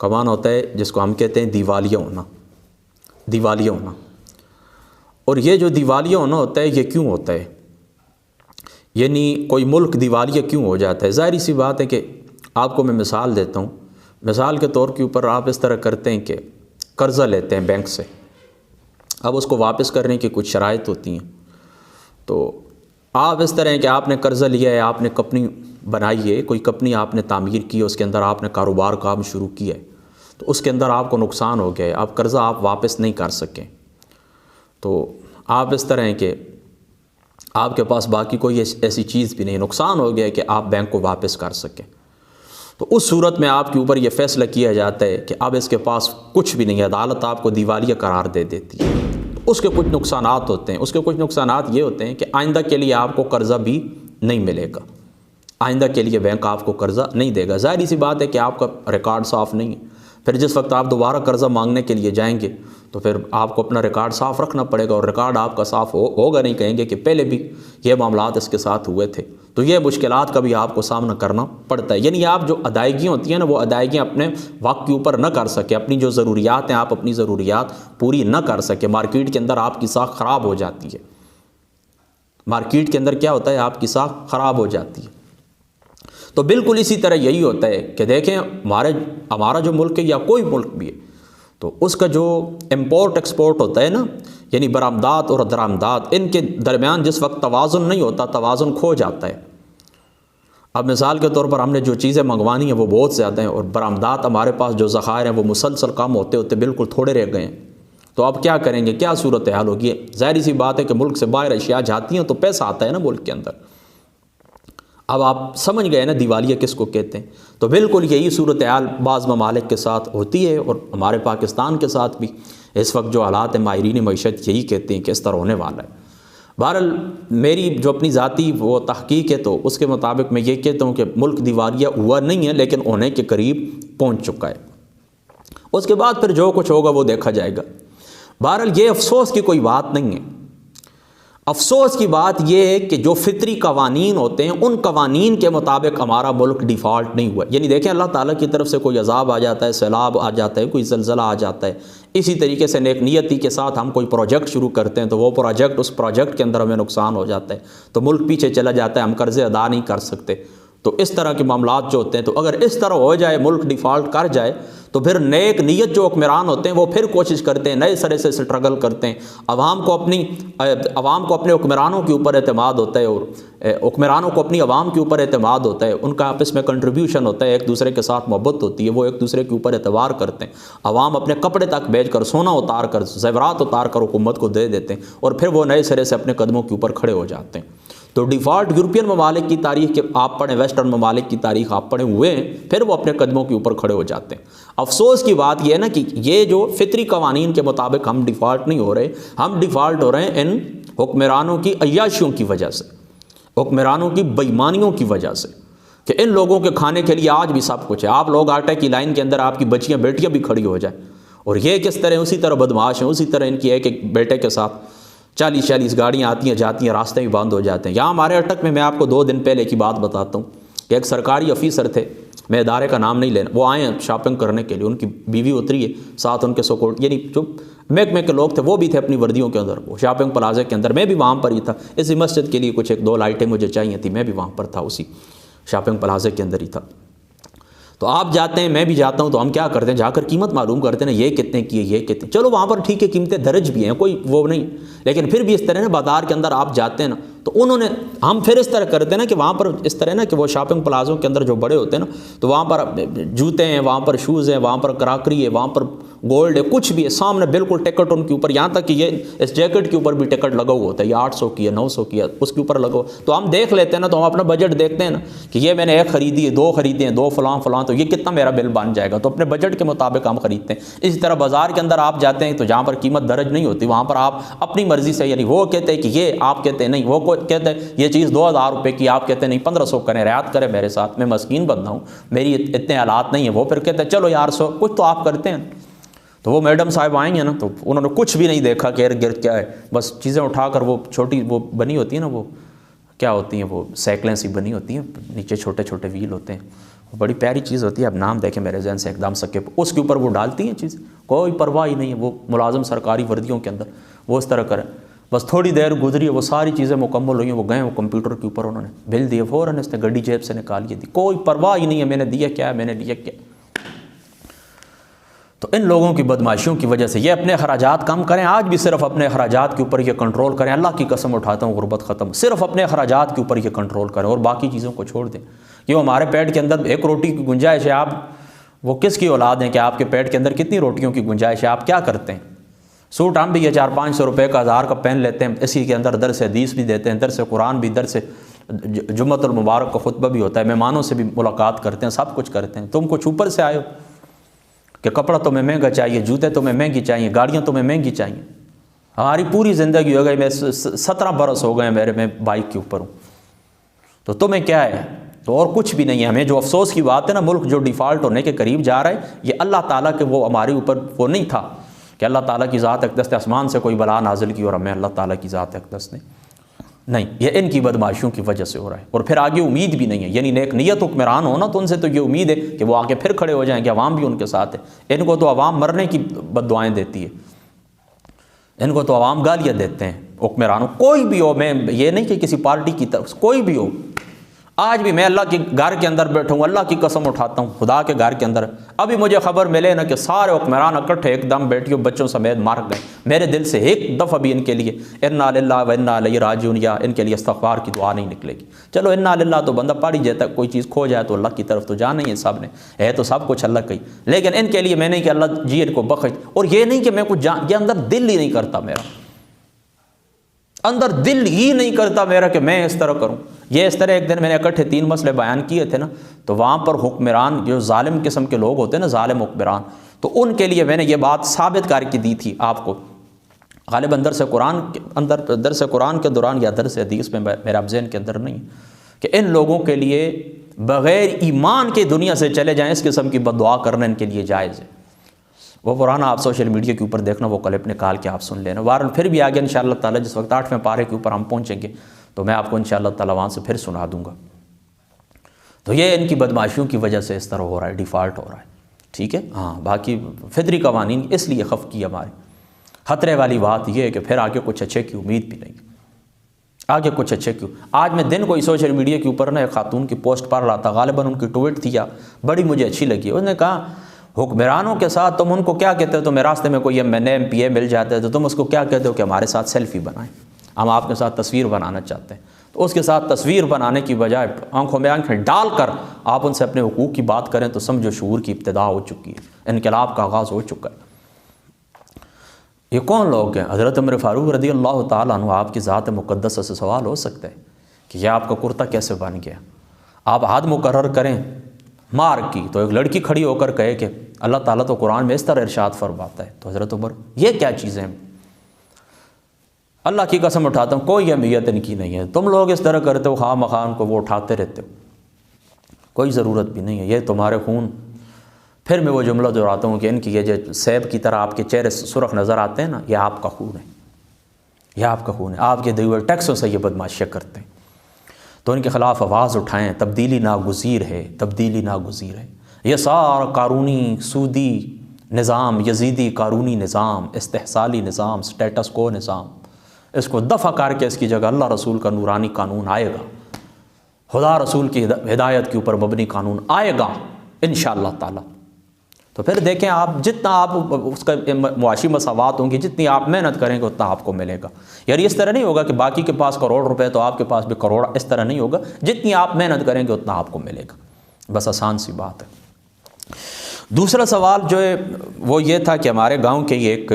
کا معنی ہوتا ہے جس کو ہم کہتے ہیں دیوالیہ ہونا، دیوالیہ ہونا۔ اور یہ جو دیوالیہ ہونا ہوتا ہے یہ کیوں ہوتا ہے؟ یعنی کوئی ملک دیوالیہ کیوں ہو جاتا ہے؟ ظاہری سی بات ہے کہ آپ کو میں مثال دیتا ہوں۔ مثال کے طور کے اوپر آپ اس طرح کرتے ہیں کہ قرضہ لیتے ہیں بینک سے، اب اس کو واپس کرنے کی کچھ شرائط ہوتی ہیں، تو آپ اس طرح کہ آپ نے قرضہ لیا ہے، آپ نے کمپنی بنائی ہے، کوئی کمپنی آپ نے تعمیر کی ہے، اس کے اندر آپ نے کاروبار کام شروع کیا ہے، تو اس کے اندر آپ کو نقصان ہو گیا ہے، اب قرضہ آپ واپس نہیں کر سکیں، تو آپ اس طرح ہیں کہ آپ کے پاس باقی کوئی ایسی چیز بھی نہیں، نقصان ہو گیا ہے کہ آپ بینک کو واپس کر سکیں، تو اس صورت میں آپ کے اوپر یہ فیصلہ کیا جاتا ہے کہ اب اس کے پاس کچھ بھی نہیں ہے، عدالت آپ کو دیوالیہ قرار دے دیتی ہے۔ تو اس کے کچھ نقصانات ہوتے ہیں، اس کے کچھ نقصانات یہ ہوتے ہیں کہ آئندہ کے لیے آپ کو قرضہ بھی نہیں ملے گا، آئندہ کے لیے بینک آپ کو قرضہ نہیں دے گا۔ ظاہری سی بات ہے کہ آپ کا ریکارڈ صاف نہیں ہے، پھر جس وقت آپ دوبارہ قرضہ مانگنے کے لیے جائیں گے تو پھر آپ کو اپنا ریکارڈ صاف رکھنا پڑے گا، اور ریکارڈ آپ کا صاف ہوگا نہیں، کہیں گے کہ پہلے بھی یہ معاملات اس کے ساتھ ہوئے تھے، تو یہ مشکلات کا بھی آپ کو سامنا کرنا پڑتا ہے۔ یعنی آپ جو ادائیگیاں ہوتی ہیں نا، وہ ادائیگیاں اپنے وقت کے اوپر نہ کر سکے، اپنی جو ضروریات ہیں آپ اپنی ضروریات پوری نہ کر سکے، مارکیٹ کے اندر آپ کی ساکھ خراب ہو جاتی ہے، مارکیٹ کے اندر کیا ہوتا ہے، آپ کی ساکھ خراب ہو جاتی ہے۔ تو بالکل اسی طرح یہی ہوتا ہے کہ دیکھیں ہمارا جو ملک ہے یا کوئی ملک بھی ہے، تو اس کا جو امپورٹ ایکسپورٹ ہوتا ہے نا، یعنی برآمدات اور درآمدات، ان کے درمیان جس وقت توازن نہیں ہوتا، توازن کھو جاتا ہے۔ اب مثال کے طور پر ہم نے جو چیزیں منگوانی ہیں وہ بہت زیادہ ہیں، اور برآمدات ہمارے پاس جو ذخائر ہیں وہ مسلسل کم ہوتے ہوتے بالکل تھوڑے رہ گئے ہیں، تو اب کیا کریں گے، کیا صورتحال ہوگی؟ ظاہری سی بات ہے کہ ملک سے باہر اشیاء جاتی ہیں تو پیسہ آتا ہے نا ملک کے اندر۔ اب آپ سمجھ گئے نا دیوالیہ کس کو کہتے ہیں؟ تو بالکل یہی صورتحال بعض ممالک کے ساتھ ہوتی ہے، اور ہمارے پاکستان کے ساتھ بھی اس وقت جو حالات ہیں، ماہرین معیشت یہی کہتے ہیں کہ اس طرح ہونے والا ہے۔ بہرحال میری جو اپنی ذاتی وہ تحقیق ہے، تو اس کے مطابق میں یہ کہتا ہوں کہ ملک دیوالیہ ہوا نہیں ہے، لیکن ہونے کے قریب پہنچ چکا ہے۔ اس کے بعد پھر جو کچھ ہوگا وہ دیکھا جائے گا۔ بہرحال یہ افسوس کی کوئی بات نہیں ہے، افسوس کی بات یہ ہے کہ جو فطری قوانین ہوتے ہیں ان قوانین کے مطابق ہمارا ملک ڈیفالٹ نہیں ہوا۔ یعنی دیکھیں اللہ تعالیٰ کی طرف سے کوئی عذاب آ جاتا ہے، سیلاب آ جاتا ہے، کوئی زلزلہ آ جاتا ہے، اسی طریقے سے نیک نیتی کے ساتھ ہم کوئی پروجیکٹ شروع کرتے ہیں تو وہ پروجیکٹ، اس پروجیکٹ کے اندر ہمیں نقصان ہو جاتا ہے تو ملک پیچھے چلا جاتا ہے، ہم قرضے ادا نہیں کر سکتے۔ تو اس طرح کے معاملات جو ہوتے ہیں، تو اگر اس طرح ہو جائے، ملک ڈیفالٹ کر جائے، تو پھر نیک نیت جو حکمران ہوتے ہیں وہ پھر کوشش کرتے ہیں، نئے سرے سے سٹرگل کرتے ہیں، عوام کو اپنے حکمرانوں کے اوپر اعتماد ہوتا ہے، اور حکمرانوں کو اپنی عوام کے اوپر اعتماد ہوتا ہے، ان کا آپس میں کنٹریبیوشن ہوتا ہے، ایک دوسرے کے ساتھ محبت ہوتی ہے، وہ ایک دوسرے کے اوپر اعتبار کرتے ہیں، عوام اپنے کپڑے تک بیچ کر، سونا اتار کر، زیورات اتار کر حکومت کو دے دیتے ہیں، اور پھر وہ نئے سرے سے اپنے قدموں کے اوپر کھڑے ہو جاتے ہیں۔ تو ڈیفالٹ یورپین ممالک کی تاریخ کے آپ پڑھیں، ویسٹرن ممالک کی تاریخ آپ پڑھے ہوئے ہیں، پھر وہ اپنے قدموں کے اوپر کھڑے ہو جاتے ہیں۔ افسوس کی بات یہ ہے نا کہ یہ جو فطری قوانین کے مطابق ہم ڈیفالٹ نہیں ہو رہے، ہم ڈیفالٹ ہو رہے ہیں ان حکمرانوں کی عیاشیوں کی وجہ سے، حکمرانوں کی بےایمانیوں کی وجہ سے، کہ ان لوگوں کے کھانے کے لیے آج بھی سب کچھ ہے۔ آپ لوگ آٹے کی لائن کے اندر آپ کی بچیاں بیٹیاں بھی کھڑی ہو جائیں، اور یہ کس طرح اسی طرح بدمعاش ہیں، اسی طرح ان کی ایک ایک بیٹے کے ساتھ 40 گاڑیاں آتی ہیں جاتی ہیں، راستے بھی بند ہو جاتے ہیں۔ یہاں ہمارے اٹک میں آپ کو 2 دن پہلے کی بات بتاتا ہوں کہ ایک سرکاری افیسر تھے، میں ادارے کا نام نہیں لینا، وہ آئے ہیں شاپنگ کرنے کے لیے، ان کی بیوی اتری ہے ساتھ، ان کے سیکورٹی یعنی جو محکمے کے لوگ تھے وہ بھی تھے اپنی وردیوں کے اندر، وہ شاپنگ پلازے کے اندر، میں بھی وہاں پر ہی تھا، اسی مسجد کے لیے کچھ 1-2 لائٹیں مجھے چاہیے تھی، میں بھی وہاں پر تھا، اسی شاپنگ پلازے کے اندر ہی تھا۔ تو آپ جاتے ہیں، میں بھی جاتا ہوں، تو ہم کیا کرتے ہیں، جا کر قیمت معلوم کرتے ہیں نا، یہ کتنے کی ہے، یہ کتنے، چلو وہاں پر ٹھیک ہے قیمتیں درج بھی ہیں، کوئی وہ نہیں، لیکن پھر بھی اس طرح نا بازار کے اندر آپ جاتے ہیں نا، تو ہم پھر اس طرح کرتے ہیں نا کہ وہاں پر اس طرح نا کہ وہ شاپنگ پلازوں کے اندر جو بڑے ہوتے ہیں نا، تو وہاں پر جوتے ہیں، وہاں پر شوز ہیں، وہاں پر کراکری ہے، وہاں پر گولڈ ہے، کچھ بھی ہے، سامنے بالکل ٹکٹ ان کے اوپر، یہاں تک کہ یہ اس جیکٹ کے اوپر بھی ٹکٹ لگا ہوا ہوتا ہے، یہ 800 کی ہے، 900 کی ہے، اس کے اوپر لگا ہوا، تو ہم دیکھ لیتے ہیں نا، تو ہم اپنا بجٹ دیکھتے ہیں نا کہ یہ میں نے 1 خریدی ہے، 2 خریدے ہیں، 2 فلاں، تو یہ کتنا میرا بل بن جائے گا، تو اپنے بجٹ کے مطابق ہم خریدتے ہیں۔ اسی طرح بازار کے اندر آپ جاتے ہیں تو جہاں پر قیمت درج نہیں ہوتی، وہاں پر آپ اپنی مرضی سے، یعنی وہ کہتے ہیں کہ یہ، آپ کہتے ہیں نہیں، وہ کہتے ہیں یہ چیز 2000 روپے کی، آپ کہتے ہیں نہیں 1500 کریں، رعایت کریں میرے ساتھ، میں مسکین بندہ ہوں، میری اتنے حالات نہیں ہیں، وہ پھر کہتے ہیں چلو یار 100 کچھ تو آپ کرتے ہیں۔ تو وہ میڈم صاحب آئیں گے نا، تو انہوں نے کچھ بھی نہیں دیکھا کہ ارد گرد کیا ہے، بس چیزیں اٹھا کر، وہ چھوٹی وہ بنی ہوتی ہیں نا، وہ کیا ہوتی ہیں، وہ سائیکلیں سی بنی ہوتی ہیں، نیچے چھوٹے چھوٹے ویل ہوتے ہیں، بڑی پیاری چیز ہوتی ہے، اب نام دیکھیں میرے ذہن سے ایک دم سکے، اس کے اوپر وہ ڈالتی ہیں چیز، کوئی پرواہ ہی نہیں ہے، وہ ملازم سرکاری وردیوں کے اندر وہ اس طرح کریں، بس تھوڑی دیر گزری ہے وہ ساری چیزیں مکمل ہوئی ہیں، وہ گئے وہ کمپیوٹر کے اوپر انہوں نے بل دیے، فوراً اس نے گڈی جیب سے نکال کے دی، کوئی پرواہ ہی نہیں ہے میں نے دیا کیا ہے، میں نے لیا کیا۔ تو ان لوگوں کی بدمعاشیوں کی وجہ سے یہ اپنے اخراجات کم کریں، آج بھی صرف اپنے اخراجات کے اوپر یہ کنٹرول کریں، اللہ کی قسم اٹھاتا ہوں غربت ختم، صرف اپنے اخراجات کے اوپر یہ کنٹرول کریں اور باقی چیزوں کو چھوڑ دیں۔ یہ ہمارے پیٹ کے اندر ایک روٹی کی گنجائش ہے، آپ وہ کس کی اولاد ہیں کہ آپ کے پیٹ کے اندر کتنی روٹیوں کی گنجائش ہے، آپ کیا کرتے ہیں؟ سوٹ ہم بھی یہ 400-500 روپے کا 1000 کا پہن لیتے ہیں، اسی کے اندر درس حدیث بھی دیتے ہیں، درس قرآن بھی، درس جمعۃ المبارک کا خطبہ بھی ہوتا ہے، مہمانوں سے بھی ملاقات کرتے ہیں، سب کچھ کرتے ہیں، تم کچھ اوپر سے آئے ہو کہ کپڑا تمہیں مہنگا چاہیے، جوتے تمہیں مہنگی چاہیے، گاڑیاں تمہیں مہنگی چاہیے۔ ہماری پوری زندگی ہو گئی، میں 17 برس ہو گئے میرے، میں بائک کے اوپر ہوں، تو تمہیں کیا ہے؟ تو اور کچھ بھی نہیں ہے۔ ہمیں جو افسوس کی بات ہے نا، ملک جو ڈیفالٹ ہونے کے قریب جا رہا ہے، یہ اللہ تعالیٰ کے وہ ہمارے اوپر وہ نہیں تھا کہ اللہ تعالیٰ کی ذات اقدس نے آسمان سے کوئی بلا نازل کی اور ہمیں اللہ تعالیٰ کی ذات اقدس نے، نہیں، یہ ان کی بدمعاشیوں کی وجہ سے ہو رہا ہے، اور پھر آگے امید بھی نہیں ہے، یعنی نیک نیت حکمران ہو نا تو ان سے تو یہ امید ہے کہ وہ آگے پھر کھڑے ہو جائیں گے، عوام بھی ان کے ساتھ ہے، ان کو تو عوام مرنے کی بد دعائیں دیتی ہے، ان کو تو عوام گالیاں دیتے ہیں حکمرانوں، کوئی بھی ہو، میں یہ نہیں کہ کسی پارٹی کی طرف کوئی بھی ہو، آج بھی میں اللہ کے گھر کے اندر بیٹھا ہوں، اللہ کی قسم اٹھاتا ہوں، خدا کے گھر کے اندر ابھی مجھے خبر ملے نا کہ سارے حکمران اکٹھے ایک دم بیٹیوں بچوں سمیت مار گئے، میرے دل سے ایک دفعہ بھی ان کے لیے انا للہ و انا الیہ راجعون یا ان کے لیے استغفار کی دعا نہیں نکلے گی۔ چلو انا للہ تو بندہ پڑھ ہی جاتا ہے، کوئی چیز کھو جائے تو اللہ کی طرف تو جانا ہی ہے، سب نے ہے تو سب کچھ اللہ کا ہی، لیکن ان کے لیے میں نہیں کہ اللہ جی ان کو بخش، اور یہ نہیں کہ میں کچھ یہ اندر دل ہی نہیں کرتا، میرا اندر دل ہی نہیں کرتا میرا کہ میں اس طرح کروں۔ یہ اس طرح ایک دن میں نے اکٹھے 3 مسئلے بیان کیے تھے نا، تو وہاں پر حکمران جو ظالم قسم کے لوگ ہوتے ہیں نا، ظالم حکمران، تو ان کے لیے میں نے یہ بات ثابت کر کے دی تھی آپ کو، غالباً درس قرآن کے دوران یا درس حدیث میں، میرا اب ذہن کے اندر نہیں، کہ ان لوگوں کے لیے بغیر ایمان کے دنیا سے چلے جائیں، اس قسم کی بد دعا کرنا ان کے لیے جائز ہے۔ وہ قرآن آپ سوشل میڈیا کے اوپر دیکھنا، وہ کلپ نکال کے آپ سن لینا، وارن پھر بھی آگے انشاءاللہ تعالیٰ جس وقت 8ویں پارے کے اوپر ہم پہنچیں گے تو میں آپ کو انشاءاللہ تعالیٰ وہاں سے پھر سنا دوں گا۔ تو یہ ان کی بدمعاشیوں کی وجہ سے اس طرح ہو رہا ہے، ڈیفالٹ ہو رہا ہے، ٹھیک ہے۔ ہاں باقی فطری قوانین اس لیے خف کی ہمارے، خطرے والی بات یہ ہے کہ پھر آگے کچھ اچھے کی امید بھی نہیں، آگے کچھ اچھے کیوں۔ آج میں دن کوئی سوشل میڈیا کے اوپر نا ایک خاتون کی پوسٹ پڑھ رہا تھا، غالباً ان کی ٹویٹ تھی، یا بڑی مجھے اچھی لگی، انہوں نے کہا حکمرانوں کے ساتھ تم ان کو کیا کہتے ہو؟ تمہیں راستے میں کوئی MNA مل جاتا ہے تو تم اس کو کیا کہتے ہو کہ ہمارے ساتھ سیلفی بنائیں، ہم آپ کے ساتھ تصویر بنانا چاہتے ہیں، تو اس کے ساتھ تصویر بنانے کی بجائے آنکھوں میں آنکھیں ڈال کر آپ ان سے اپنے حقوق کی بات کریں تو سمجھو شعور کی ابتدا ہو چکی ہے، انقلاب کا آغاز ہو چکا ہے۔ یہ کون لوگ ہیں؟ حضرت عمر فاروق رضی اللہ تعالیٰ عنہ، آپ کی ذات مقدس سے سوال ہو سکتا ہے کہ یہ آپ کا کرتا کیسے بن گیا؟ آپ حد مقرر کریں مار کی تو ایک لڑکی کھڑی ہو کر کہے کہ اللہ تعالیٰ تو قرآن میں اس طرح ارشاد فرماتا ہے، تو حضرت عمر یہ کیا چیزیں ہیں؟ اللہ کی قسم اٹھاتا ہوں کوئی اہمیت ان کی نہیں ہے، تم لوگ اس طرح کرتے ہو، خواہ مخواہ ان کو وہ اٹھاتے رہتے ہو، کوئی ضرورت بھی نہیں ہے، یہ تمہارے خون۔ پھر میں وہ جملہ دہراتا ہوں کہ ان کی یہ جو سیب کی طرح آپ کے چہرے سرخ نظر آتے ہیں نا، یہ آپ کا خون ہے، یہ آپ کا خون ہے، آپ کے دیے ہوئے ٹیکسوں سے یہ بدمعاشیاں کرتے ہیں، تو ان کے خلاف آواز اٹھائیں، تبدیلی ناگزیر ہے، تبدیلی ناگزیر ہے۔ یہ سارا قارونی سودی نظام، یزیدی قارونی نظام، استحصالی نظام، سٹیٹس کو نظام، اس کو دفع کر کے اس کی جگہ اللہ رسول کا نورانی قانون آئے گا، خدا رسول کی ہدایت کے اوپر مبنی قانون آئے گا انشاءاللہ تعالیٰ۔ تو پھر دیکھیں آپ جتنا آپ اس کا معاشی مساوات ہوں گی، جتنی آپ محنت کریں گے اتنا آپ کو ملے گا۔ یعنی اس طرح نہیں ہوگا کہ باقی کے پاس کروڑ روپے تو آپ کے پاس بھی کروڑ، اس طرح نہیں ہوگا، جتنی آپ محنت کریں گے اتنا آپ کو ملے گا، بس آسان سی بات ہے۔ دوسرا سوال جو ہے وہ یہ تھا کہ ہمارے گاؤں کے ایک